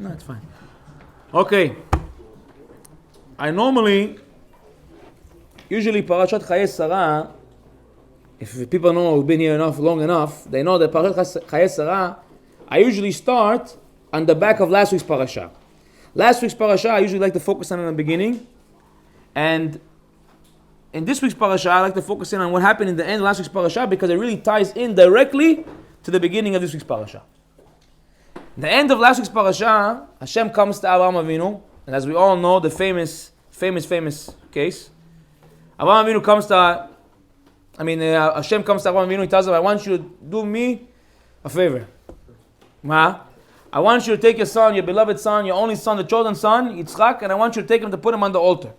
No, it's fine. Okay. Usually Parashat Chayei Sarah, if people know we've been here long enough, they know that Parashat Chayei Sarah, I usually start on the back of last week's parasha. Last week's parasha, I usually like to focus on in the beginning. And in this week's parasha, I like to focus in on what happened in the end of last week's parasha because it really ties in directly to the beginning of this week's parasha. The end of last week's parasha, Hashem comes to Avraham Avinu, and as we all know, the famous case. Avraham Avinu Hashem comes to Avraham Avinu, he tells him, I want you to do me a favor. I want you to take your son, your beloved son, your only son, the chosen son, Yitzchak, and I want you to take him to put him on the altar.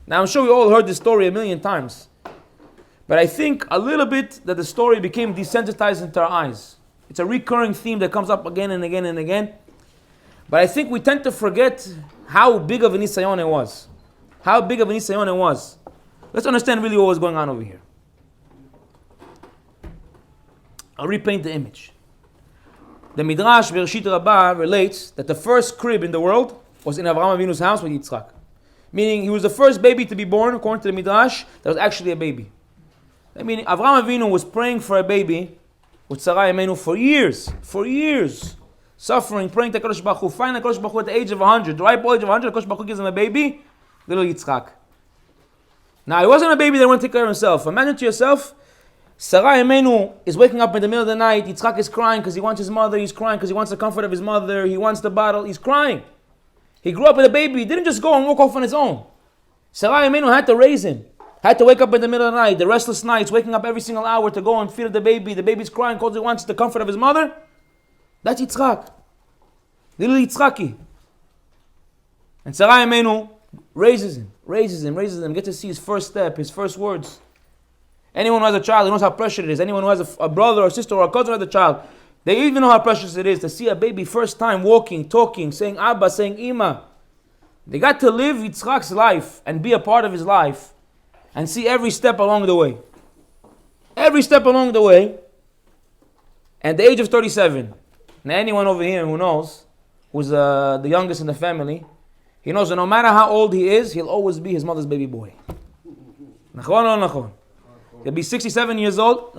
Now I'm sure we all heard this story a million times. But I think a little bit that the story became desensitized into our eyes. It's a recurring theme that comes up again and again and again. But I think we tend to forget how big of a nisayon it was. How big of a nisayon it was. Let's understand really what was going on over here. I'll repaint the image. The Midrash Bereshit Rabbah relates that the first crib in the world was in Avraham Avinu's house with Yitzchak. Meaning he was the first baby to be born, according to the Midrash, that was actually a baby. That meaning Avraham Avinu was praying for a baby with Sarah Imenu for years. Suffering, praying to HaKadosh Baruch Hu. Finally HaKadosh Baruch Hu at the age of 100, the ripe old age of 100, HaKadosh Baruch Hu gives him a baby, little Yitzchak. Now it wasn't a baby that wanted to take care of himself. Imagine to yourself, Sarah Imenu is waking up in the middle of the night, Yitzchak is crying because he wants his mother, he's crying because he wants the comfort of his mother, he wants the bottle, he's crying. He grew up with a baby, he didn't just go and walk off on his own. Sarah Imenu had to raise him. Had to wake up in the middle of the night, the restless nights, waking up every single hour to go and feed the baby. The baby's crying because he wants the comfort of his mother. That's Yitzchak. Little Yitzchaki. And Sarah Imenu raises him, get to see his first step, his first words. Anyone who has a child knows how precious it is. Anyone who has a brother or sister or a cousin who has a child, they even know how precious it is to see a baby first time walking, talking, saying Abba, saying Ima. They got to live Yitzchak's life and be a part of his life and see every step along the way. Every step along the way. At the age of 37, now anyone over here who knows, who's the youngest in the family, he knows that no matter how old he is, he'll always be his mother's baby boy. Nachon or nachon? He'll be 67 years old.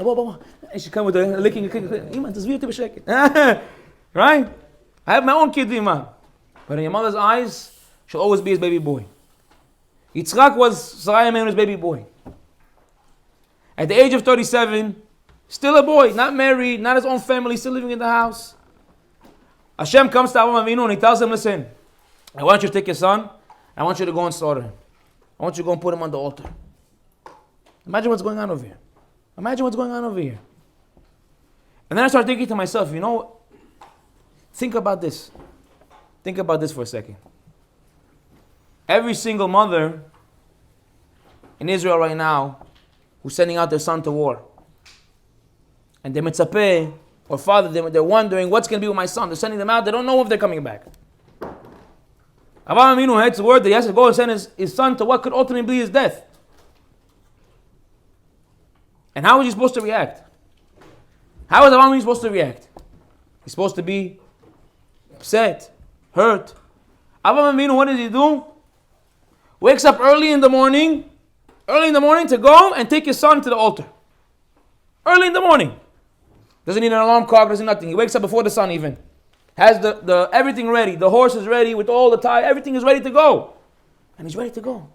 He should come with a licking. Right? I have my own kid, Ima. But in your mother's eyes, she'll always be his baby boy. Yitzchak was Sarah Imenu's baby boy. At the age of 37, still a boy, not married, not his own family, still living in the house. Hashem comes to Avraham Avinu and he tells him, listen, I want you to take your son, I want you to go and slaughter him. I want you to go and put him on the altar. Imagine what's going on over here. And then I started thinking to myself, think about this. Think about this for a second. Every single mother in Israel right now who's sending out their son to war. And they mitzapeh, or father, they're wondering what's going to be with my son. They're sending them out. They don't know if they're coming back. Avraham Avinu had the word that he has to go and send his son to what could ultimately be his death. And how is he supposed to react? How is Avraham Avinu supposed to react? He's supposed to be upset, hurt. Avraham Avinu, what does he do? Wakes up early in the morning to go and take his son to the altar. Early in the morning. Doesn't need an alarm clock, doesn't nothing. He wakes up before the sun even. Has the everything ready. The horse is ready with all the tie. Everything is ready to go. And he's ready to go.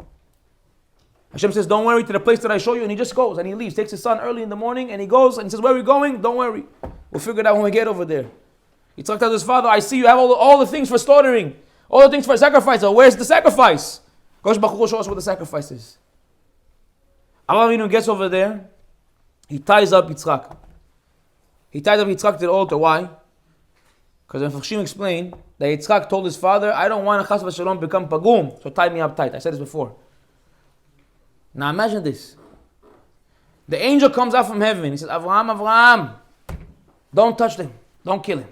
Hashem says, don't worry, to the place that I show you. And he just goes and he leaves. Takes his son early in the morning and he goes and he says, where are we going? Don't worry. We'll figure it out when we get over there. Yitzchak tells his father, I see you have all the things for slaughtering. All the things for sacrifice. So where's the sacrifice? Gosh Baruch Hu, show us what the sacrifice is. Avraham Avinu gets over there. He ties up Yitzchak. He ties up Yitzchak to the altar. Why? Because the Mefashim explain that Yitzchak told his father, I don't want to chas v'shalom become pagum, so tie me up tight. I said this before. Now imagine this. The angel comes out from heaven. He says, Avraham, don't touch them. Don't kill him.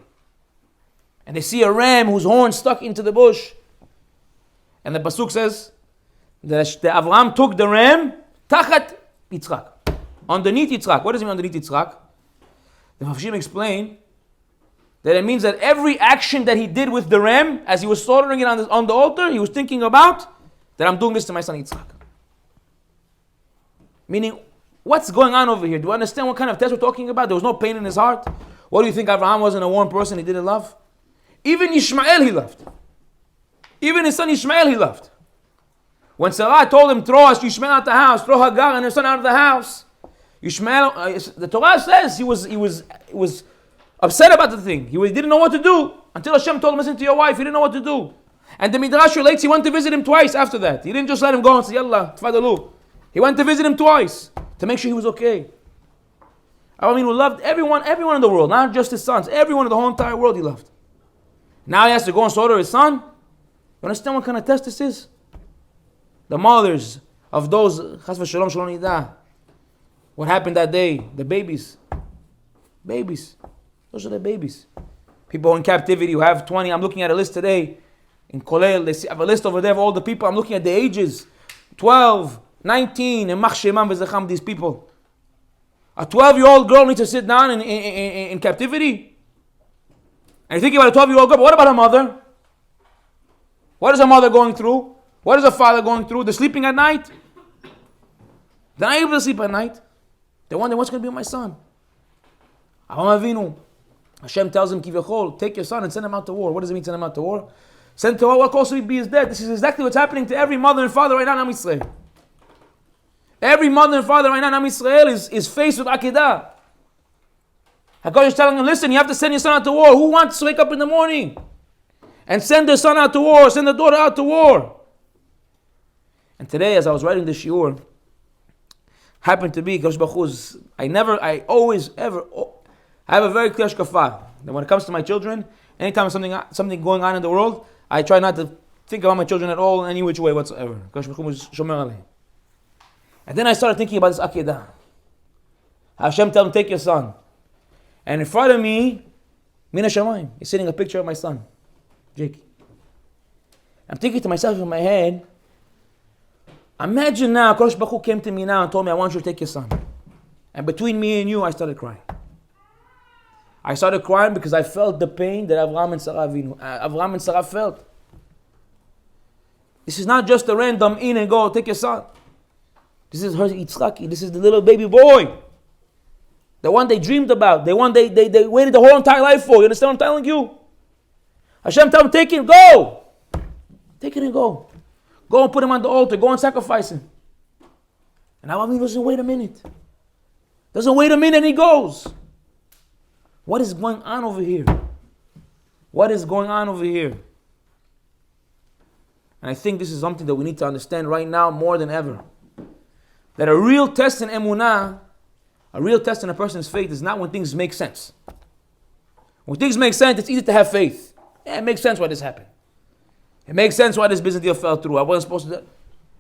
And they see a ram whose horn stuck into the bush. And the pasuk says that Avraham took the ram tachat Yitzchak. Underneath Yitzchak. What does it mean underneath Yitzchak? The Mefashim explain That it means that every action that he did with the ram, as he was slaughtering it on the altar, he was thinking about that I'm doing this to my son Yitzchak. Meaning, what's going on over here? Do you understand what kind of test we're talking about? There was no pain in his heart. What do you think Abraham wasn't a warm person he didn't love? Even Ishmael he loved. Even his son Ishmael he loved. When Sarah told him, throw Ishmael out the house, throw Hagar and her son out of the house, Ishmael, the Torah says he was upset about the thing. He didn't know what to do. Until Hashem told him, listen to your wife, he didn't know what to do. And the Midrash relates, he went to visit him twice after that. He didn't just let him go and say, Yallah, tfadalu. He went to visit him twice to make sure he was okay. I mean, he loved everyone in the world, not just his sons. Everyone in the whole entire world he loved. Now he has to go and slaughter his son. You understand what kind of test this is? The mothers of those, chas v'shalom shalom nida. What happened that day? The babies. Babies. Those are the babies. People in captivity who have 20. I'm looking at a list today. In Kolel, they have a list over there of all the people. I'm looking at the ages. 12, 19, and machshemam v'zecham, these people. A 12-year-old girl needs to sit down in captivity? And you're thinking about a 12-year-old girl, but what about her mother? What is her mother going through? What is her father going through? They're sleeping at night. They're not able to sleep at night. They wonder, what's going to be with my son? Avraham Avinu, Hashem tells him, Kivachol, take your son and send him out to war. What does it mean, send him out to war? Send to war, what also be his dead. This is exactly what's happening to every mother and father right now in Am Yisrael. Every mother and father right now in Am Yisrael is faced with Akedah. HaKadosh is telling him, listen, you have to send your son out to war. Who wants to wake up in the morning and send their son out to war, send their daughter out to war? And today, as I was writing this shiur, happened to be, I have a very clear shkafah that when it comes to my children, anytime something going on in the world, I try not to think about my children at all in any which way whatsoever. And then I started thinking about this Akedah. Hashem told him, take your son. And in front of me, Mina Shamayim, is sitting a picture of my son, Jake. I'm thinking to myself in my head, imagine now, Kosh Baruch Hu came to me now and told me, I want you to take your son. And between me and you, I started crying. I started crying because I felt the pain that Avraham and Sarah felt. This is not just a random in and go, take your son. This is her Yitzchaki. This is the little baby boy. The one they dreamed about. The one they waited the whole entire life for. You understand what I'm telling you? Hashem told him, take him, go. Take it and go. Go and put him on the altar. Go and sacrifice him. And Avraham doesn't wait a minute. Doesn't wait a minute and he goes. What is going on over here? What is going on over here? And I think this is something that we need to understand right now more than ever. That a real test in emunah, a real test in a person's faith is not when things make sense. When things make sense, it's easy to have faith. Yeah, it makes sense why this happened. It makes sense why this business deal fell through. I wasn't supposed to do that.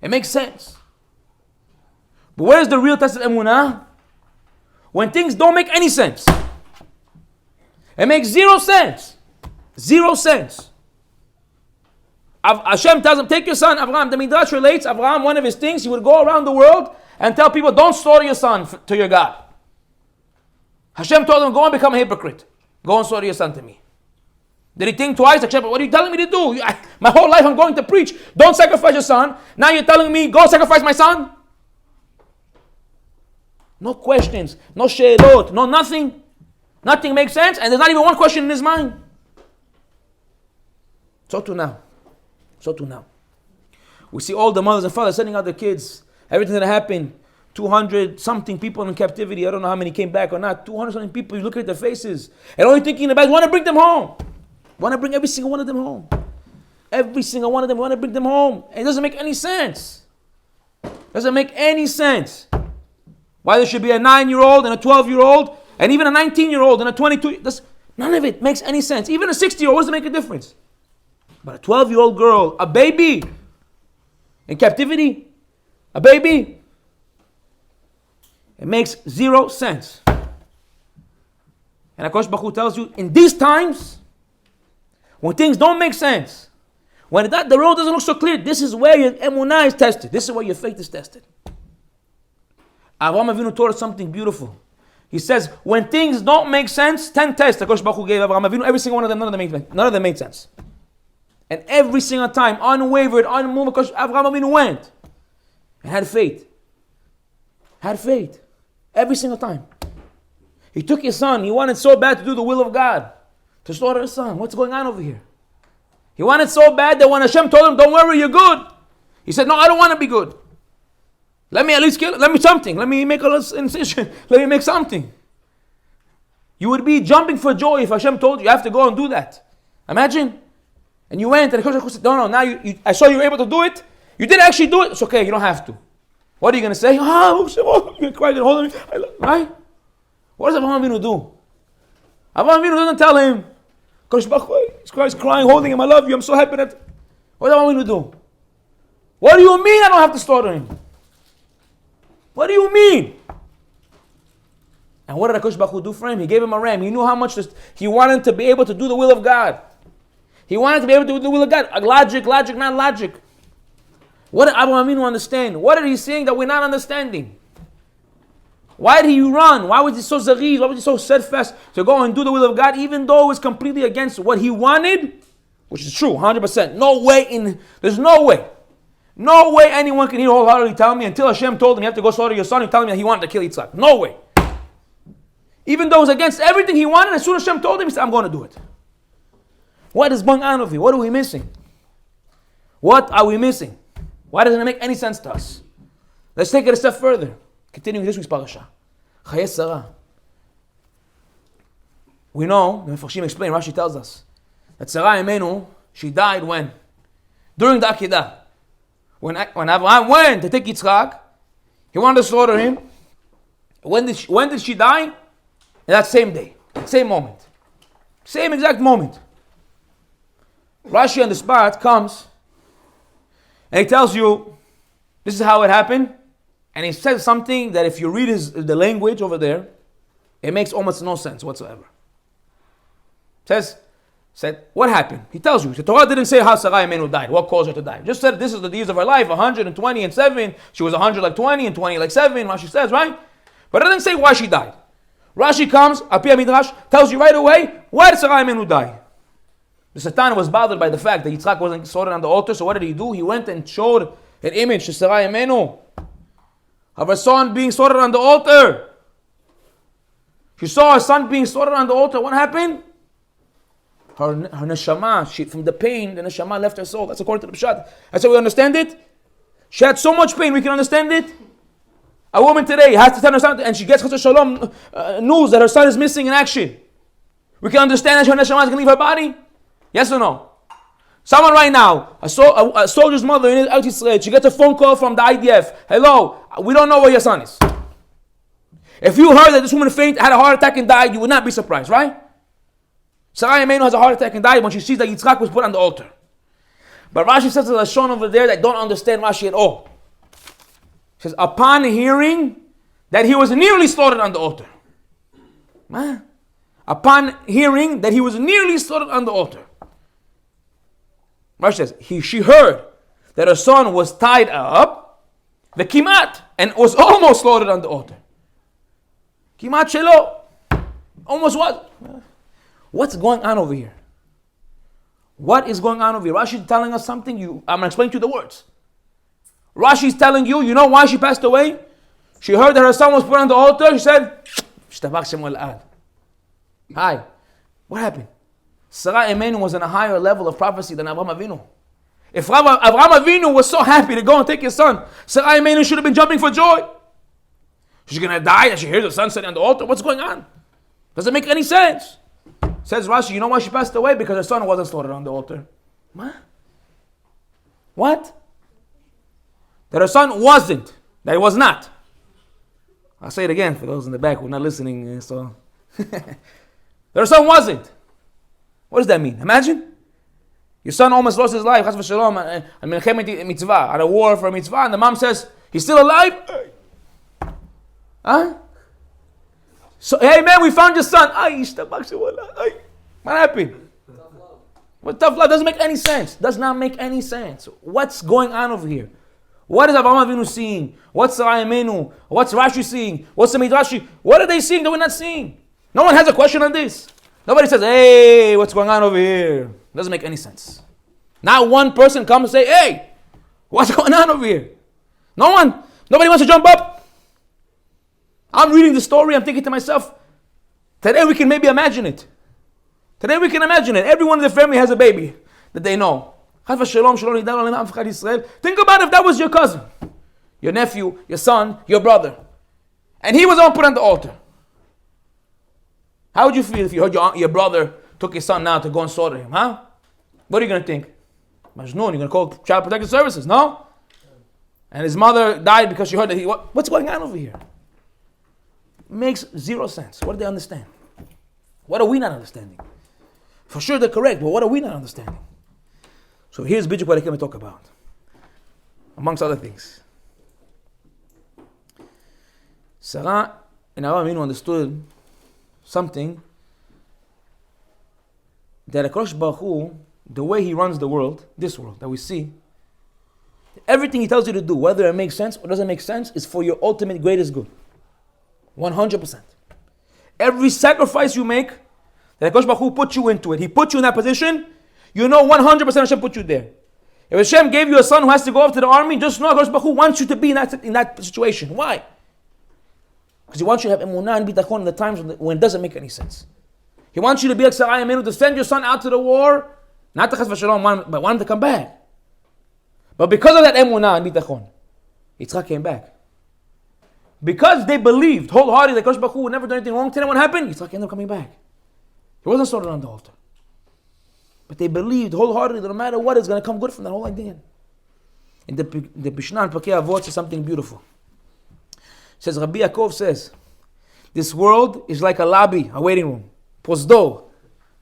It makes sense. But where is the real test of emunah? When things don't make any sense. It makes 0 sense. 0 sense. Hashem tells him, take your son, Avraham. The Midrash relates, Avraham, one of his things, he would go around the world and tell people, don't slaughter your son to your God. Hashem told him, go and become a hypocrite. Go and slaughter your son to me. Did he think twice? Hashem, what are you telling me to do? My whole life I'm going to preach. Don't sacrifice your son. Now you're telling me, go sacrifice my son? No questions, no she'elot, no nothing. Nothing makes sense, and there's not even one question in his mind. So too now. We see all the mothers and fathers sending out their kids. Everything that happened. 200 something people in captivity. I don't know how many came back or not. 200 something people. You look at their faces. And only thinking about, want to bring them home. Want to bring every single one of them home. Every single one of them want to bring them home. And it doesn't make any sense. Doesn't make any sense. Why there should be a 9-year-old and a 12-year-old and even a 19-year-old and a 22. None of it makes any sense. Even a 60-year-old, what does it make a difference? But a 12-year-old girl, a baby, in captivity, a baby, it makes 0 sense. And HaKadosh Baruch Hu tells you, in these times, when things don't make sense, when the road doesn't look so clear, this is where your emunah is tested. This is where your faith is tested. Avraham Avinu taught us something beautiful. He says, when things don't make sense, 10 tests HaKadosh Baruch Hu gave Avraham Avinu, every single one of them, none of them made sense. And every single time, unwavered, unmoved, Avraham Avinu went and had faith. Had faith. Every single time. He took his son. He wanted so bad to do the will of God. To slaughter his son. What's going on over here? He wanted so bad that when Hashem told him, don't worry, you're good. He said, no, I don't want to be good. Let me at least kill it. Let me something. Let me make an incision. Let me make something. You would be jumping for joy if Hashem told you, you have to go and do that. Imagine. And you went and Hashem said, no, now I saw you were able to do it. You did actually do it. It's okay, you don't have to. What are you going to say? You're going to cry and hold me. Right? What does Avraham Avinu do? Avraham Avinu doesn't tell him, he's crying, holding him, I love you, I'm so happy that... What does Avraham Avinu do? What do you mean I don't have to slaughter him? What do you mean? And what did HaKadosh Baruch Hu do for him? He gave him a ram. He knew how much he wanted to be able to do the will of God. He wanted to be able to do the will of God. Logic, not logic. What did Avraham Avinu understand? What are he saying that we're not understanding? Why did he run? Why was he so zariz? Why was he so steadfast to go and do the will of God, even though it was completely against what he wanted? Which is true, 100%. There's no way. No way anyone can hear wholeheartedly tell me until Hashem told him you have to go slaughter your son, he's telling me that he wanted to kill Yitzhak. No way. Even though it was against everything he wanted, as soon as Hashem told him, he said, I'm going to do it. What is going on over here? What are we missing? What are we missing? Why doesn't it make any sense to us? Let's take it a step further. Continuing this week's parasha. Chayei Sarah. We know, the Mefarshim explain, Rashi tells us, that Sarah Imenu, she died when? During the Akedah. When Abraham went to take Yitzchak, he wanted to slaughter him. When did she die? In that same day. Same moment. Same exact moment. Rashi on the spot comes and he tells you, this is how it happened. And he says something that if you read the language over there, it makes almost no sense whatsoever. Said, what happened? He tells you. The Torah didn't say how Sarah Imenu died. What caused her to die? Just said this is the years of her life, 120 and 7. She was 100 like 20 and 20 like 7. Rashi says, right? But it doesn't say why she died. Rashi comes, Api Midrash, tells you right away, why did Sarah Imenu die? The Satan was bothered by the fact that Yitzchak wasn't slaughtered on the altar, so what did he do? He went and showed an image to Sarah Imenu of her son being slaughtered on the altar. She saw her son being slaughtered on the altar. What happened? Her neshama, from the pain, the neshama left her soul. That's according to the Parashat. That's how we understand it. She had so much pain, we can understand it. A woman today has to tell her son, and she gets Chas Shalom news that her son is missing in action. We can understand that her neshama is going to leave her body. Yes or no? Someone right now, a soldier's mother in Eretz Yisrael, she gets a phone call from the IDF. Hello, we don't know where your son is. If you heard that this woman fainted, had a heart attack and died, you would not be surprised, right? Sarah Imenu has a heart attack and died when she sees that Yitzchak was put on the altar. But Rashi says to the Lashon over there that don't understand Rashi at all. He says, upon hearing that he was nearly slaughtered on the altar. Man. Upon hearing that he was nearly slaughtered on the altar. Rashi says, she heard that her son was tied up, the kimat, and was almost slaughtered on the altar. Kimat shelo. Almost was. What's going on over here? What is going on over here? Rashi is telling us something. I'm going to explain to you the words. Rashi is telling you, you know why she passed away? She heard that her son was put on the altar. She said, hi. What happened? Sarah Imenu was in a higher level of prophecy than Avraham Avinu. If Avraham Avinu was so happy to go and take his son, Sarah Imenu should have been jumping for joy. She's going to die and she hears her son sitting on the altar. What's going on? Doesn't make any sense. Says Rashi, you know why she passed away? Because her son wasn't slaughtered on the altar. What? That her son wasn't. That it was not. I'll say it again for those in the back who are not listening. That her son wasn't. What does that mean? Imagine. Your son almost lost his life. Chas v'shalom. At a war for a mitzvah. And the mom says, he's still alive? Huh? So, hey man, we found your son. What happened? What tough love? Doesn't make any sense. Does not make any sense. What's going on over here? What is Avraham Avinu seeing? What's Sarai Amenu? What's Rashi seeing? What's the Midrashi? What are they seeing that we're not seeing? No one has a question on this. Nobody says, hey, what's going on over here? Doesn't make any sense. Not one person comes and say, hey, what's going on over here? No one. Nobody wants to jump up. I'm reading the story. I'm thinking to myself, today we can maybe imagine it. Today we can imagine it. Everyone in the family has a baby that they know. Think about if that was your cousin, your nephew, your son, your brother, and he was all put on the altar. How would you feel if you heard your brother took his son now to go and slaughter him, huh? What are you going to think? Majnun, you're going to call Child Protective Services, no? And his mother died because she heard that what's going on over here? Makes zero sense. What do they understand? What are we not understanding? For sure they're correct, but what are we not understanding? So here's Bidjuk what I came to talk about. Amongst other things. Sarah and Avraham Avinu understood something that HaKadosh Baruch Hu, the way he runs the world, this world that we see, everything he tells you to do, whether it makes sense or doesn't make sense, is for your ultimate greatest good. 100%. Every sacrifice you make, that HaKadosh Baruch Hu put you into it, he put you in that position, you know 100% Hashem put you there. If Hashem gave you a son who has to go off to the army, just know HaKadosh Baruch Hu wants you to be in that situation. Why? Because he wants you to have emunah and bitachon in the times when it doesn't make any sense. He wants you to be like Sarai Amenu, to send your son out to the war, not to chas v'shalom, but want him to come back. But because of that emunah and bitachon, Yitzchak came back. Because they believed wholeheartedly that HaKadosh Baruch Hu would never do anything wrong to them, what happened? Yitzchak ended up coming back. He wasn't slaughtered on the altar. But they believed wholeheartedly that no matter what, it's going to come good from that whole idea. And the Mishnah in Pirkei Avot says something beautiful. It says, Rabbi Yaakov says, this world is like a lobby, a waiting room. Posdo,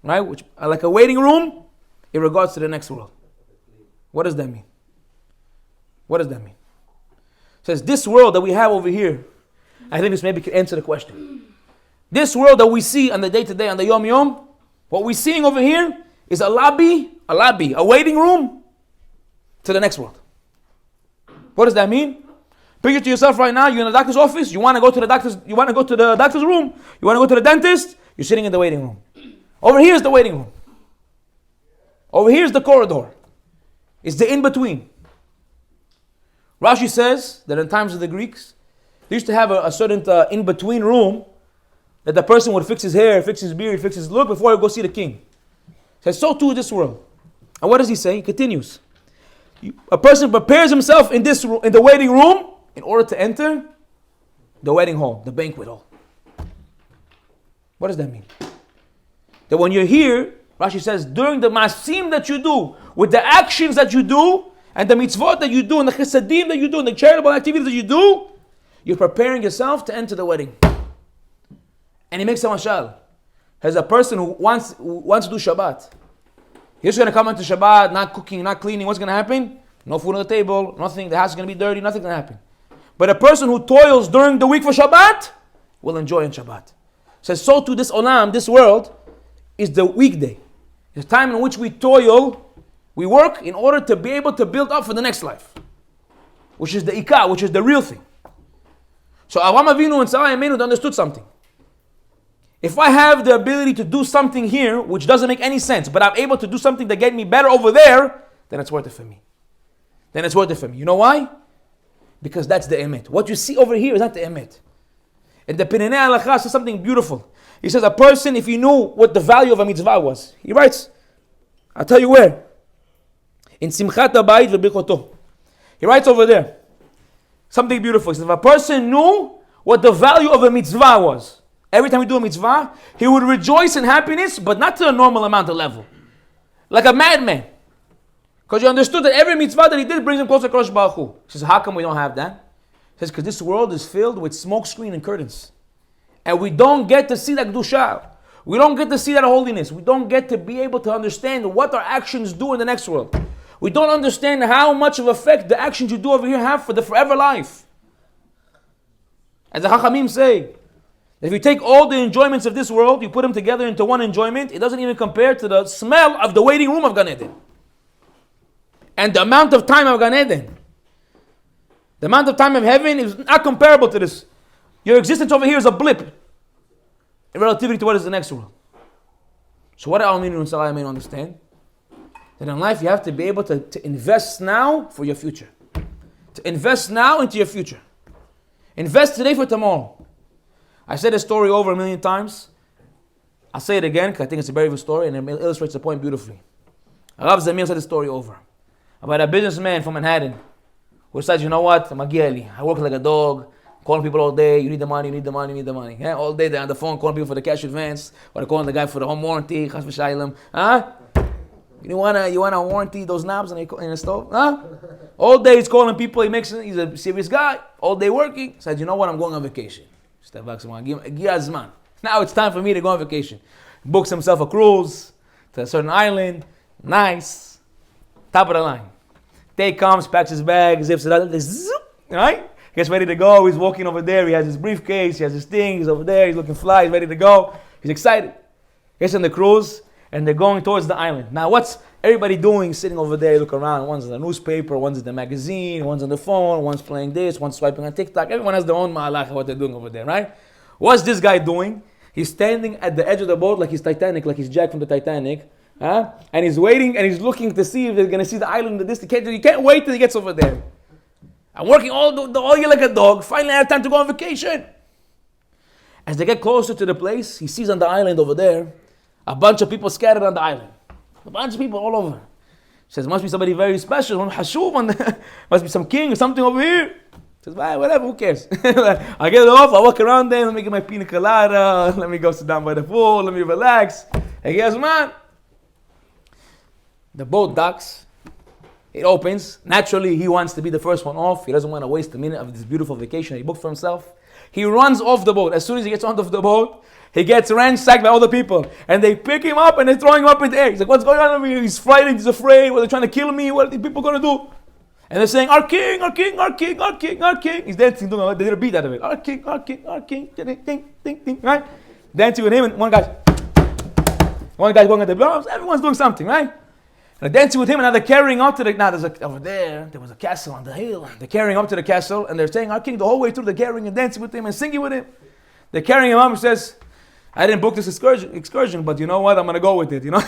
right? Which, like a waiting room in regards to the next world. What does that mean? What does that mean? It says, this world that we have over here, I think this maybe could answer the question. This world that we see on the day-to-day, on the yom-yom, what we're seeing over here is a lobby, a waiting room to the next world. What does that mean? Picture to yourself right now, you're in a doctor's office, you want to go to the doctor's room, you want to go to the dentist, you're sitting in the waiting room. Over here is the waiting room. Over here is the corridor. It's the in-between. Rashi says that in times of the Greeks, they used to have a certain in-between room that the person would fix his hair, fix his beard, fix his look before he go see the king. He says, so too is this world. And what does he say? He continues. A person prepares himself in the waiting room in order to enter the wedding hall, the banquet hall. What does that mean? That when you're here, Rashi says, during the masim that you do, with the actions that you do, and the mitzvot that you do, and the chesadim that you do, and the charitable activities that you do, you're preparing yourself to enter the wedding. And he makes a mashal. As a person who wants to do Shabbat. He's going to come into Shabbat, not cooking, not cleaning. What's going to happen? No food on the table, nothing. The house is going to be dirty, nothing's going to happen. But a person who toils during the week for Shabbat will enjoy in Shabbat. Says, so to this olam, this world, is the weekday. The time in which we toil, we work in order to be able to build up for the next life. Which is the ikah, which is the real thing. So Avraham Avinu and Sarai Amenu understood something. If I have the ability to do something here, which doesn't make any sense, but I'm able to do something that get me better over there, then it's worth it for me. You know why? Because that's the emet. What you see over here is not the emet. And the Pinenei Halacha says something beautiful. He says a person, if he knew what the value of a mitzvah was, he writes, I'll tell you where. In Simchat HaBayit v'Birchoto. He writes over there something beautiful. He says if a person knew what the value of a mitzvah was, every time we do a mitzvah, he would rejoice in happiness, but not to a normal amount of level. Like a madman. Because you understood that every mitzvah that he did brings him closer to HaKadosh Baruch Hu. He says, how come we don't have that? He says, because this world is filled with smoke screen and curtains. And we don't get to see that kedusha. We don't get to see that holiness. We don't get to be able to understand what our actions do in the next world. We don't understand how much of effect the actions you do over here have for the forever life. As the Chachamim say, if you take all the enjoyments of this world, you put them together into one enjoyment, it doesn't even compare to the smell of the waiting room of Gan Eden. And the amount of time of Gan Eden. The amount of time of heaven is not comparable to this. Your existence over here is a blip in relativity to what is the next world. So what do Aminu and Salah understand? That in life you have to be able to invest now for your future. To invest now into your future. Invest today for tomorrow. I said this story over 1,000,000 times. I'll say it again because I think it's a very good story and it illustrates the point beautifully. Rav Zamir said the story over. About a businessman from Manhattan who says, you know what, Magieli, I work like a dog, calling people all day, you need the money, you need the money, you need the money. Yeah? All day they're on the phone calling people for the cash advance, or they're calling the guy for the home warranty, chas v'shaylim. Huh? You wanna warranty those knobs in the stove? Huh? All day he's calling people, he's a serious guy, all day working. Says, you know what, I'm going on vacation. Now it's time for me to go on vacation. Books himself a cruise to a certain island, nice, top of the line. Day comes, packs his bag, zips it out, right? Gets ready to go, he's walking over there, he has his briefcase, he has his thing, he's over there, he's looking fly, he's ready to go. He's excited. Gets on the cruise, and they're going towards the island. Now what's everybody doing sitting over there? You look around, one's in the newspaper, one's in the magazine, one's on the phone, one's playing this, one's swiping on TikTok. Everyone has their own ma'alach, what they're doing over there, right? What's this guy doing? He's standing at the edge of the boat like he's Titanic, like he's Jack from the Titanic. Huh? And he's waiting and he's looking to see if they're going to see the island in the distance. You can't wait till he gets over there. I'm working all year like a dog. Finally I have time to go on vacation. As they get closer to the place, he sees on the island over there a bunch of people scattered on the island. A bunch of people all over. He says, must be somebody very special. Must be some king or something over here. He says, whatever, who cares? I get off, I walk around there, let me get my pina colada, let me go sit down by the pool, let me relax. Hey, guess man. The boat docks. It opens. Naturally, he wants to be the first one off. He doesn't want to waste a minute of this beautiful vacation he booked for himself. He runs off the boat. As soon as he gets onto the boat, he gets ransacked by all the people. And they pick him up and they're throwing him up in the air. He's like, what's going on with me? He's frightened, he's afraid. What are they trying to kill me? What are the people going to do? And they're saying, our king, our king, our king, our king, our king. He's dancing, they did a beat out of it. Our king, our king, our king. Ding, ding, ding, ding, right? Dancing with him and one guy's going at the drums. Everyone's doing something, right? And they're dancing with him, and now they're carrying up to the... Now, over there was a castle on the hill. They're carrying up to the castle, and they're saying, our king, the whole way through, they're carrying and dancing with him and singing with him. They're carrying him up and says, I didn't book this excursion, but you know what? I'm going to go with it, you know?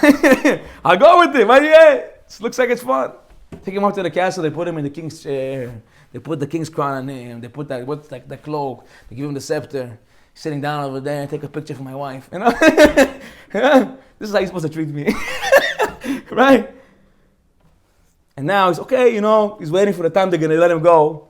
I'll go with it. But yeah, it looks like it's fun. Take him up to the castle, they put him in the king's chair. They put the king's crown on him. They put the cloak. They give him the scepter. He's sitting down over there and take a picture for my wife. You know? This is how you're supposed to treat me. Right? And now he's okay, you know, he's waiting for the time they're going to let him go.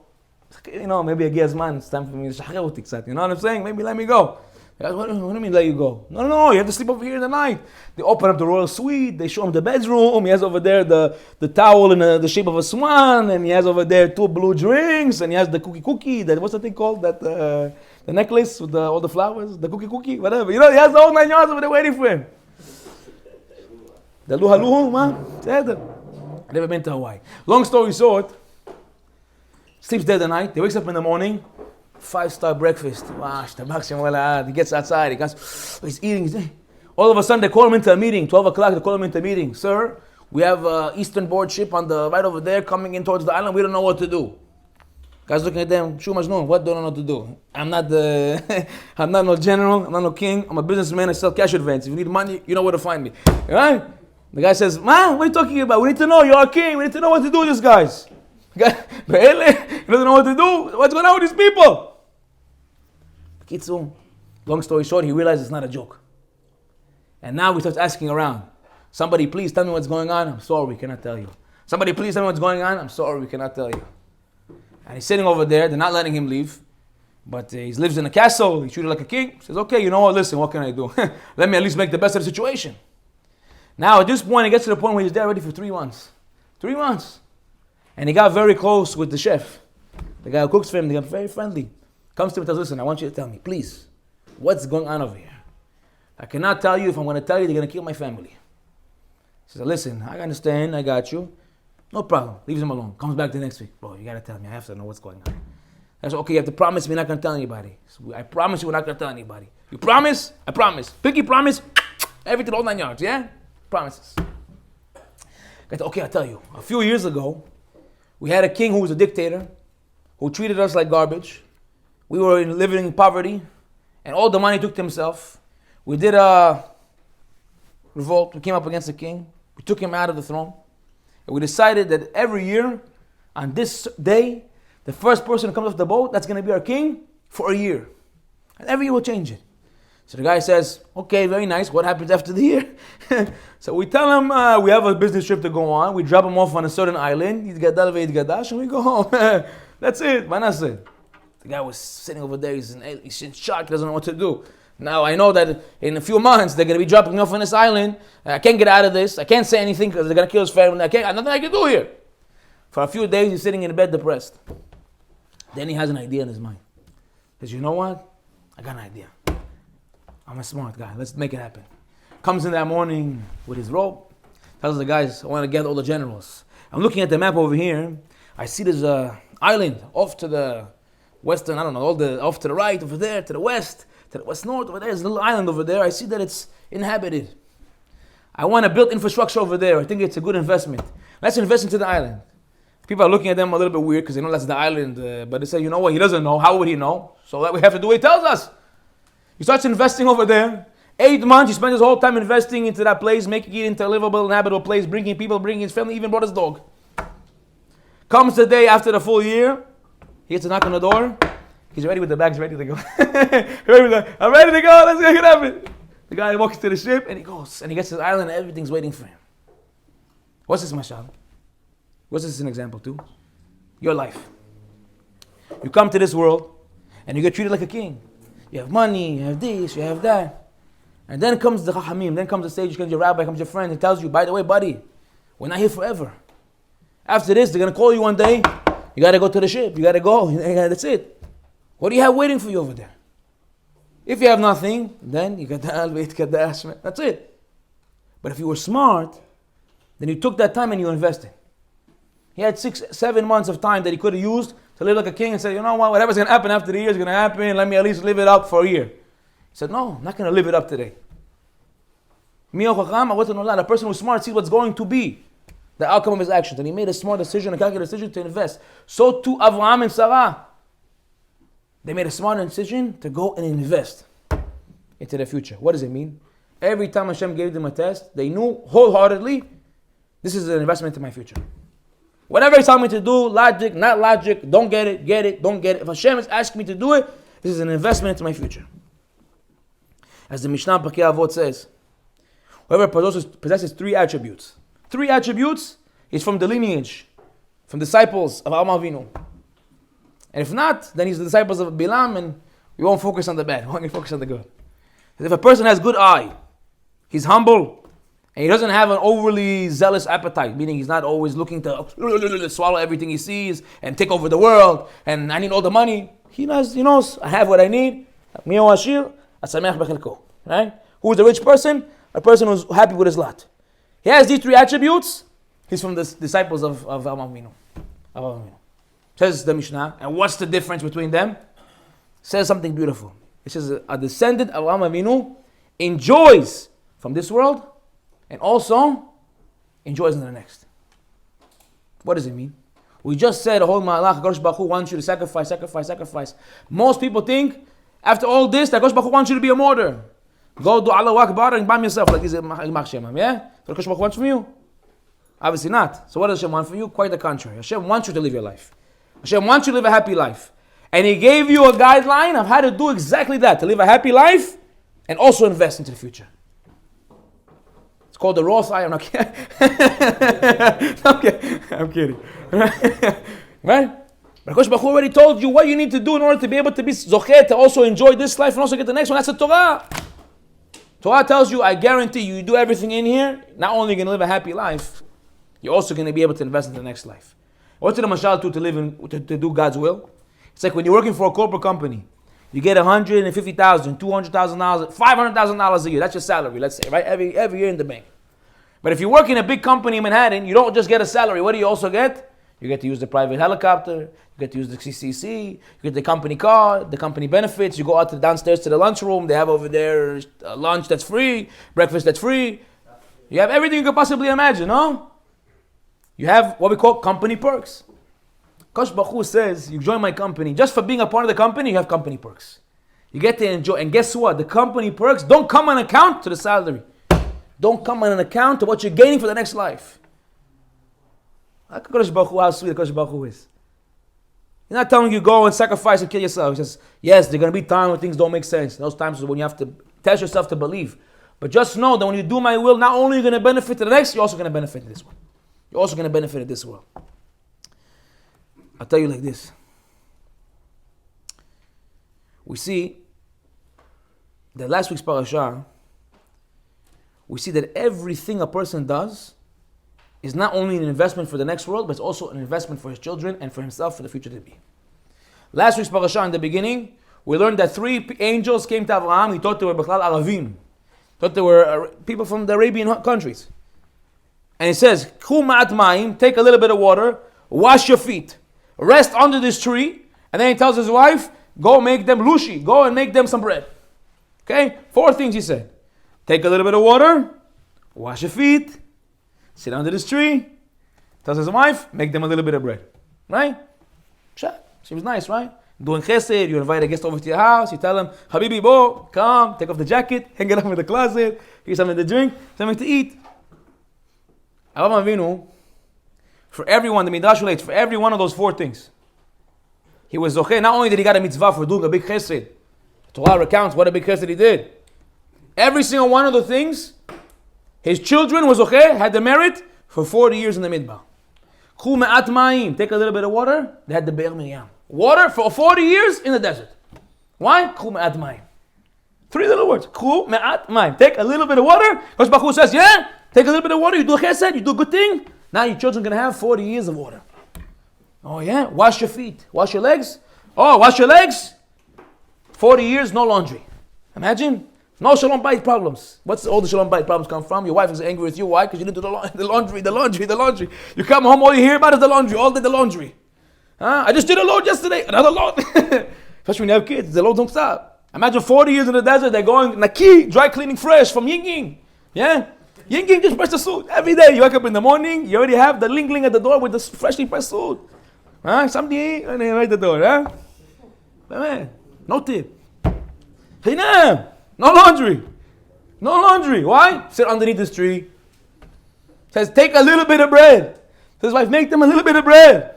You know, maybe a guy's man, it's time for me to shachar uti tzat. You know what I'm saying? Maybe let me go. What do you mean let you go? No, you have to sleep over here in the night. They open up the royal suite, they show him the bedroom, he has over there the towel in the shape of a swan, and he has over there 2 blue drinks, and he has the cookie, what's the thing called? The necklace with all the flowers, the cookie, whatever. You know, he has the whole 9 yards over there waiting for him. The luha, man. I've never been to Hawaii. Long story short, sleeps there the night, he wakes up in the morning, 5-star breakfast. Wow, he gets outside, he's eating. All of a sudden they call him into a meeting, 12 o'clock they call him into a meeting. Sir, we have an Eastern board ship on the right over there coming in towards the island, we don't know what to do. Guys looking at them, Shu Majnun, what don't know what to do? I'm not no general, I'm not no king, I'm a businessman, I sell cash advance. If you need money, you know where to find me. Right? The guy says, man, what are you talking about? We need to know, you're a king, we need to know what to do with these guys. He doesn't know what to do. What's going on with these people? Kitsu, long story short, he realized it's not a joke. And now he starts asking around. Somebody please tell me what's going on. I'm sorry, we cannot tell you. Somebody please tell me what's going on. I'm sorry, we cannot tell you. And he's sitting over there. They're not letting him leave. But he lives in a castle. He's treated like a king. He says, okay, you know what? Listen, what can I do? Let me at least make the best of the situation. Now, at this point, he gets to the point where he's there already for 3 months. 3 months. And he got very close with the chef. The guy who cooks for him, they got very friendly. Comes to him and says, listen, I want you to tell me, please, what's going on over here? I cannot tell you. If I'm going to tell you, they're going to kill my family. He says, listen, I understand, I got you. No problem. Leaves him alone. Comes back the next week. Bro, you got to tell me. I have to know what's going on. I said, okay, you have to promise me you're not going to tell anybody. So I promise you we're not going to tell anybody. You promise? I promise. Pinky promise? Everything all 9 yards, yeah? Promises. I said, okay, I'll tell you. A few years ago, we had a king who was a dictator, who treated us like garbage. We were living in poverty, and all the money he took to himself. We did a revolt. We came up against the king. We took him out of the throne. And we decided that every year, on this day, the first person who comes off the boat, that's going to be our king for a year. And every year we'll change it. So the guy says, okay, very nice. What happens after the year? So we tell him we have a business trip to go on. We drop him off on a certain island. And we go home. That's it. The guy was sitting over there. He's in shock. He doesn't know what to do. Now I know that in a few months they're going to be dropping me off on this island. I can't get out of this. I can't say anything because they're going to kill his family. Nothing I can do here. For a few days he's sitting in bed depressed. Then he has an idea in his mind. He says, you know what? I got an idea. I'm a smart guy. Let's make it happen. Comes in that morning with his rope. Tells the guys, I want to gather all the generals. I'm looking at the map over here. I see there's an island off to the western, off to the right, over there, to the west north, over there. There's a little island over there. I see that it's inhabited. I want to build infrastructure over there. I think it's a good investment. Let's invest into the island. People are looking at them a little bit weird because they know that's the island. But they say, you know what? He doesn't know. How would he know? So that we have to do what he tells us. He starts investing over there. 8 months, he spent his whole time investing into that place, making it into a livable, inhabitable place, bringing people, bringing his family, even brought his dog. Comes the day after the full year. He gets a knock on the door. He's ready with the bags, ready to go. I'm ready to go. Let's make it happen. The guy walks to the ship and he goes. And he gets to the island and everything's waiting for him. What's this, mashal? What's this an example to? Your life. You come to this world and you get treated like a king. You have money, you have this, you have that. And then comes the Chachamim, then comes the sage, comes your rabbi, comes your friend, and tells you, by the way, buddy, we're not here forever. After this, they're going to call you one day. You got to go to the ship. You got to go. That's it. What do you have waiting for you over there? If you have nothing, then you got the Beit Kadash. That's it. But if you were smart, then you took that time and you invested. He had 6-7 months of time that he could have used to live like a king and say, you know what, whatever's going to happen after the year is going to happen. Let me at least live it up for a year. He said, no, I'm not going to live it up today. A person who's smart sees what's going to be the outcome of his actions. And he made a smart decision, a calculated decision to invest. So too Avraham and Sarah. They made a smart decision to go and invest into their future. What does it mean? Every time Hashem gave them a test, they knew wholeheartedly, this is an investment in my future. Whatever He's telling me to do, logic, not logic, don't get it, don't get it. If Hashem is asking me to do it, this is an investment into my future. As the Mishnah Pirkei Avot says, whoever possesses 3 attributes. 3 attributes is from the lineage, from disciples of Avraham Avinu. And if not, then he's the disciples of Bilam, and we won't focus on the bad, we won't focus on the good. If a person has good eye, he's humble, and he doesn't have an overly zealous appetite, meaning he's not always looking to swallow everything he sees and take over the world, and I need all the money. He knows, I have what I need. Right? Who is the rich person? A person who's happy with his lot. He has these 3 attributes. He's from the disciples of Avraham Avinu. Says the Mishnah. And what's the difference between them? Says something beautiful. It says a descendant of Avraham Avinu enjoys from this world and also enjoys in the next. What does it mean? We just said, whole Malach, Hakadosh Baruch Hu wants you to sacrifice. Most people think, after all this, that Hakadosh Baruch Hu wants you to be a martyr. Go do Allahu Akbar and bomb yourself like this. Yeah? So Hakadosh Baruch Hu wants from you? Obviously not. So what does Hashem want from you? Quite the contrary. Hashem wants you to live your life. Hashem wants you to live a happy life. And He gave you a guideline of how to do exactly that. To live a happy life and also invest into the future. It's called the Roth Eye. I'm not kidding. I'm kidding. Right? But Hakadosh Baruch Hu already told you what you need to do in order to be able to be zocher, to also enjoy this life and also get the next one. That's the Torah. Torah tells you, I guarantee you do everything in here, not only are you going to live a happy life, you're also going to be able to invest in the next life. What's the mashal to live in, to do God's will? It's like when you're working for a corporate company, you get $150,000, $200,000, $500,000 a year. That's your salary, let's say, right? Every year in the bank. But if you work in a big company in Manhattan, you don't just get a salary. What do you also get? You get to use the private helicopter, you get to use the CCC, you get the company car, the company benefits, you go out to downstairs to the lunchroom, they have over there lunch that's free, breakfast that's free. You have everything you could possibly imagine, no? You have what we call company perks. Kosh Baruch Hu says, you join my company. Just for being a part of the company, you have company perks. You get to enjoy. And guess what? The company perks don't come on account to the salary. Don't come on an account to what you're gaining for the next life. Look at Kosh Baruch Hu, how sweet Kosh Baruch Hu is. He's not telling you go and sacrifice and kill yourself. He says, yes, there are going to be times when things don't make sense. Those times when you have to test yourself to believe. But just know that when you do my will, not only are you going to benefit to the next, you're also going to benefit in this one. You're also going to benefit in this world. I'll tell you like this. We see that last week's parasha, we see that everything a person does is not only an investment for the next world, but it's also an investment for his children and for himself for the future to be. Last week's parasha in the beginning, we learned that 3 angels came to Abraham. He thought they were Bichlal Aravim. Thought they were people from the Arabian countries. And he says, Khu ma'at ma'im, take a little bit of water, wash your feet, rest under this tree, and then he tells his wife, go make them lushi, go and make them some bread. Okay? 4 things he said. Take a little bit of water, wash your feet, sit under this tree, tells his wife, make them a little bit of bread. Right? Seems nice, right? Doing chesed, you invite a guest over to your house, you tell him, Habibi, bo, come, take off the jacket, hang it up in the closet, here's something to drink, something to eat. Avraham Avinu, for everyone, the Midrash relates, for every one of those 4 things, he was zocheh. Not only did he get a mitzvah for doing a big chesed, Torah recounts what a big chesed he did. Every single one of the things, his children was zocheh, had the merit for 40 years in the midbar. Khu me'at ma'im, take a little bit of water, they had the Be'er Miriam. Water for 40 years in the desert. Why? Khu me'at ma'im. 3 little words. Khu me'at ma'im. Take a little bit of water. Kosh Baruch Hu says, yeah, take a little bit of water, you do chesed, you do a good thing. Now your children are going to have 40 years of water. Oh yeah, wash your feet, wash your legs. Oh, wash your legs. 40 years, no laundry. Imagine. No shalom bayit problems. What's all the shalom bayit problems come from? Your wife is angry with you. Why? Because you didn't do the laundry. You come home, all you hear about is the laundry. All day the laundry. I just did a load yesterday. Another load. Especially when you have kids, the loads don't stop. Imagine 40 years in the desert, they're going naki, dry cleaning fresh from Ying. Yeah? Ying just press the suit. Every day you wake up in the morning, you already have the ling at the door with the freshly pressed suit. Somebody right at the door. Man, no tip. Chinam. No laundry. Why? Sit underneath this tree. Says, take a little bit of bread. His wife, make them a little bit of bread.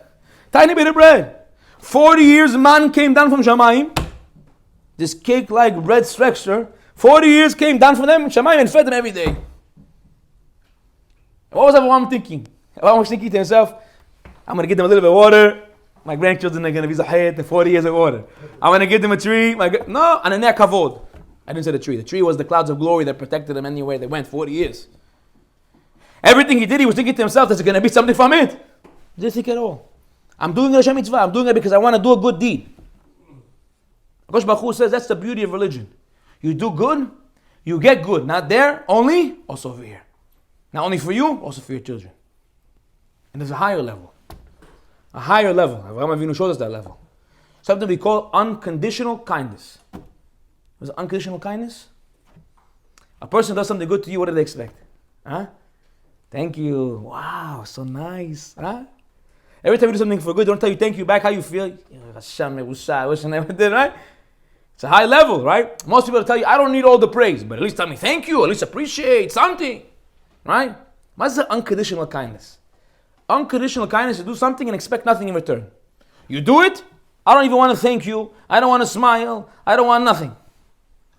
Tiny bit of bread. 40 years, man came down from Shamayim. This cake-like bread structure. 40 years came down from them, Shamayim, and fed them every day. What was everyone thinking? Everyone was thinking to himself, I'm going to give them a little bit of water. My grandchildren are going to be zahayat in 40 years of water. I'm going to give them a tree. No, and a kavod. I didn't say the tree. The tree was the clouds of glory that protected them anywhere they went 40 years. Everything he did, he was thinking to himself, there's going to be something from it. He didn't think at all. I'm doing a Hashem mitzvah. I'm doing it because I want to do a good deed. Kosh Baruch Hu says that's the beauty of religion. You do good, you get good. Not there only, also over here. Not only for you, also for your children. And there's a higher level. A higher level. Avraham Avinu showed us that level. Something we call unconditional kindness. What's unconditional kindness? A person does something good to you, what do they expect? Thank you. Wow, so nice. Every time you do something for good, they don't tell you thank you back, how you feel. Hashem, I wish I never did, right? It's a high level, right? Most people will tell you, I don't need all the praise, but at least tell me thank you, at least appreciate something. Right? What's the unconditional kindness? Unconditional kindness is to do something and expect nothing in return. You do it, I don't even want to thank you, I don't want to smile, I don't want nothing.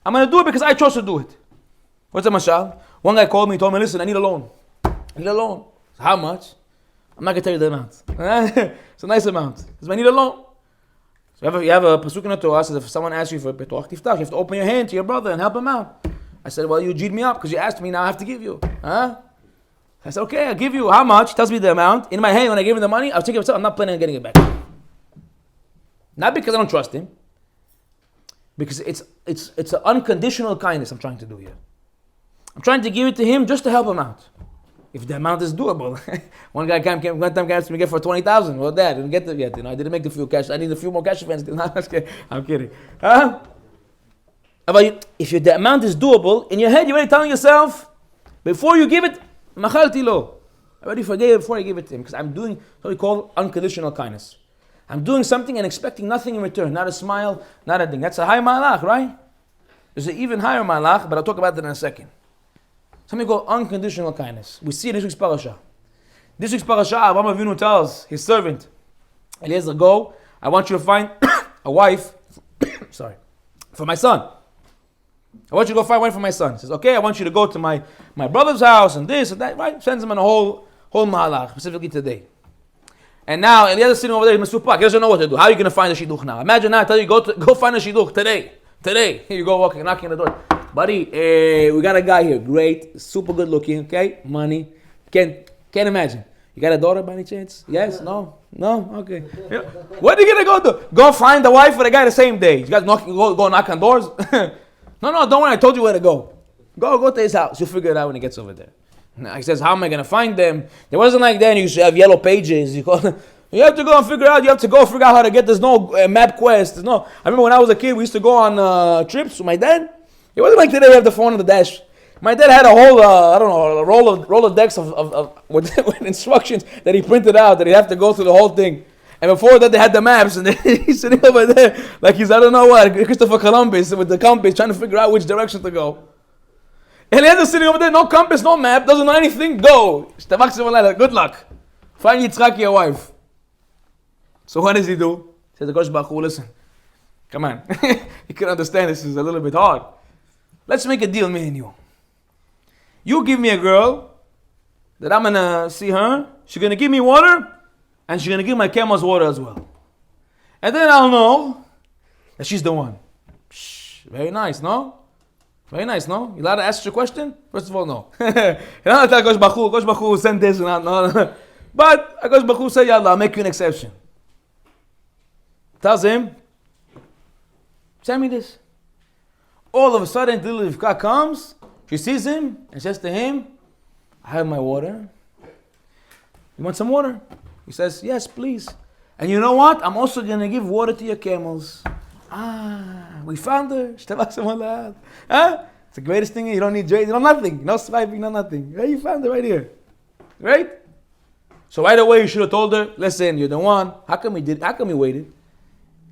I'm going to do it because I chose to do it. What's the mashal? One guy called me and told me, listen, I need a loan. How much? I'm not going to tell you the amount. It's a nice amount. Because I need a loan. So you have a pasuk in the Torah says if someone asks you for petoach tiftach, you have to open your hand to your brother and help him out. I said, well, you G'd me up because you asked me, now I have to give you. I said, okay, I'll give you. How much? He tells me the amount. In my hand, when I give him the money, I'll take it myself. I'm not planning on getting it back. Not because I don't trust him. Because it's an unconditional kindness I'm trying to do here. I'm trying to give it to him just to help him out. If the amount is doable. One time came asked me to get for 20,000. Well, Dad, I didn't get it yet. I didn't make the few cash. I need a few more cash events. I'm kidding. But if the amount is doable, in your head you're already telling yourself, before you give it, machalti lo. I already forgave before I give it to him because I'm doing what we call unconditional kindness. I'm doing something and expecting nothing in return. Not a smile, not a thing. That's a high malach, right? There's an even higher malach, but I'll talk about that in a second. Something called unconditional kindness. We see in this week's parasha. This week's parasha, Avraham Avinu tells his servant, Eliezer, go. I want you to find a wife, for my son. I want you to go find a wife for my son. He says, okay, I want you to go to my brother's house and this and that, right? Sends him on a whole mahalach, specifically today. And now Eliezer's sitting over there, he's masupak. He doesn't know what to do. How are you going to find a shidduch now? Imagine now, I tell you, go find a shidduch today. Here you go walking, knocking on the door. Buddy, we got a guy here, great, super good looking, okay? Money. Can't imagine. You got a daughter by any chance? Yes? No? Okay. What are you going to go do? Go find the wife for the guy the same day. You guys go knock on doors? No, don't worry, I told you where to go. Go to his house. You'll figure it out when he gets over there. Now, he says, how am I going to find them? It wasn't like then you should have yellow pages. You have to go and figure out. You have to go figure out how to get. There's no map quest. There's no. I remember when I was a kid, we used to go on trips with my dad. It wasn't like today you have the phone on the dash. My dad had a whole, a roll of decks of with instructions that he printed out that he'd have to go through the whole thing. And before that, they had the maps, and he's sitting over there like he's, I don't know what, Christopher Columbus with the compass trying to figure out which direction to go. And Eliezer sitting over there, no compass, no map, doesn't know anything, go. Good luck. Find Yitzchak your wife. So what does he do? He says, the Kosh Baruch Hu, listen, come on. You can understand this is a little bit hard. Let's make a deal, me and you. You give me a girl that I'm going to see her. She's going to give me water, and she's going to give my camels water as well. And then I'll know that she's the one. Very nice, no? Very nice, no? You allowed to ask your question? First of all, no. You don't have to tell Kosh Baruch Hu send this and that. No. But Kosh Baruch Hu said, Yallah, I'll make you an exception. Tells him, send me this. All of a sudden, the little Rivka comes, she sees him, and says to him, I have my water. You want some water? He says, yes, please. And you know what? I'm also going to give water to your camels. We found her. It's the greatest thing. You don't need jade, you know nothing. No swiping, no nothing. You found her right here. Right? So right away you should have told her, listen, you're the one. How come we waited?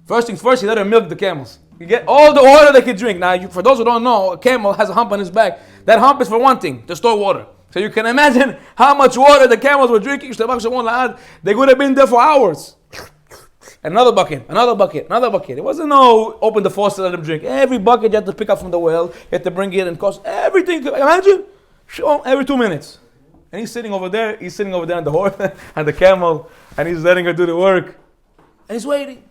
First things first, you let her milk the camels. You get all the water they can drink. Now, for those who don't know, a camel has a hump on his back. That hump is for one thing, to store water. So you can imagine how much water the camels were drinking. They would have been there for hours. And another bucket. It wasn't no open the faucet and let them drink. Every bucket you have to pick up from the well. You have to bring it and cost everything. Imagine, every 2 minutes. And he's sitting over there on the horse and the camel, and he's letting her do the work. And he's waiting.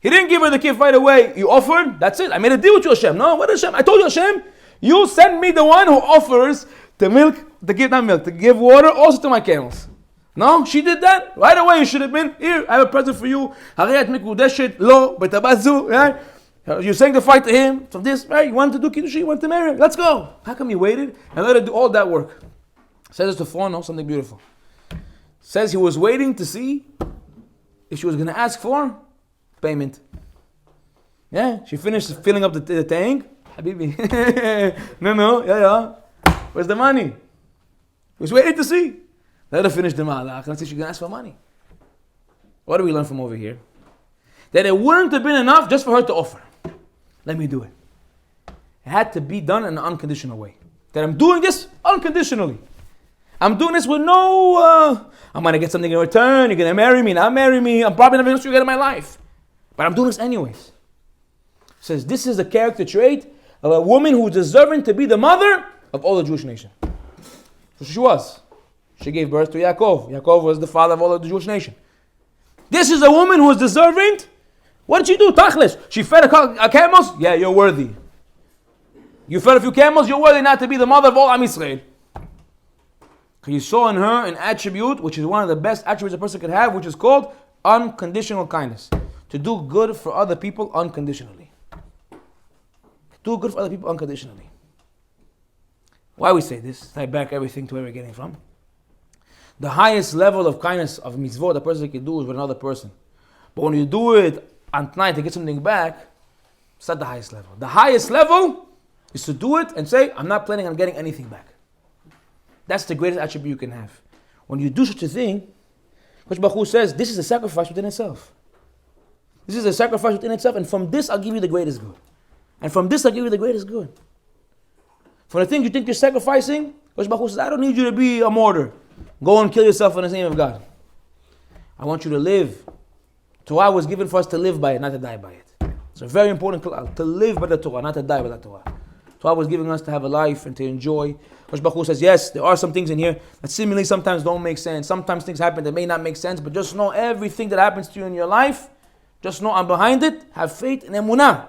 He didn't give her the gift right away. You offered, that's it. I made a deal with you, Hashem. No, what is Hashem? I told you, Hashem, you send me the one who offers to give water also to my camels. No, she did that. Right away, you should have been, here, I have a present for you. You sanctified to him from this, right? You wanted to do Kiddush, you wanted to marry him. Let's go. How come you waited and let her do all that work? Says us to follow something beautiful. Says he was waiting to see if she was going to ask for payment. Yeah, she finished filling up the tank. Habibi. Yeah. Where's the money? He was waiting to see. Let her finish the malach and see if she's going to ask for money. What do we learn from over here? That it wouldn't have been enough just for her to offer. Let me do it. It had to be done in an unconditional way. That I'm doing this unconditionally. I'm doing this with no, I'm going to get something in return. You're going to marry me, not marry me. I'm probably never going to get in my life. But I'm doing this anyways. It says this is a character trait of a woman who is deserving to be the mother of all the Jewish nation. So she was. She gave birth to Yaakov. Yaakov was the father of all of the Jewish nation. This is a woman who is deserving. What did she do? Tachlis. She fed a camels? Yeah, you're worthy. You fed a few camels? You're worthy not to be the mother of all Am Yisrael. Because you saw in her an attribute, which is one of the best attributes a person could have, which is called unconditional kindness. To do good for other people unconditionally. Do good for other people unconditionally. Why we say this? Tie back everything to where we're getting from. The highest level of kindness of mitzvot a person can do is with another person. But when you do it at night to get something back, it's not the highest level. The highest level is to do it and say, I'm not planning on getting anything back. That's the greatest attribute you can have. When you do such a thing, Kosh Baruch Hu says, this is a sacrifice within itself. This is a sacrifice within itself, and from this I'll give you the greatest good. And from this I'll give you the greatest good. For the things you think you're sacrificing, Kosh Baruch Hu says, I don't need you to be a martyr. Go and kill yourself in the name of God. I want you to live. Torah was given for us to live by it, not to die by it. It's a very important klal, to live by the Torah, not to die by the Torah. Torah was giving us to have a life and to enjoy. Kosh Baruch Hu says, yes, there are some things in here that seemingly sometimes don't make sense. Sometimes things happen that may not make sense, but just know everything that happens to you in your life, just know I'm behind it. Have faith in emunah.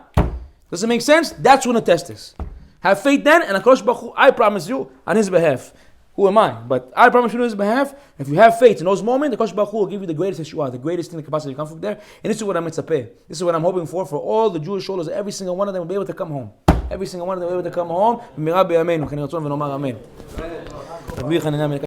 Does it make sense? That's when the test is. Have faith then, and Kosh Baruch Hu, I promise you, on His behalf. Who am I? But I promise you on His behalf, if you have faith in those moments, the Kosh Baruch Hu will give you the greatest Yeshua, the greatest thing that can possibly come from there. And this is what I'm mitzapeh. This is what I'm hoping for all the Jewish shoulders. Every single one of them will be able to come home. Every single one of them will be able to come home.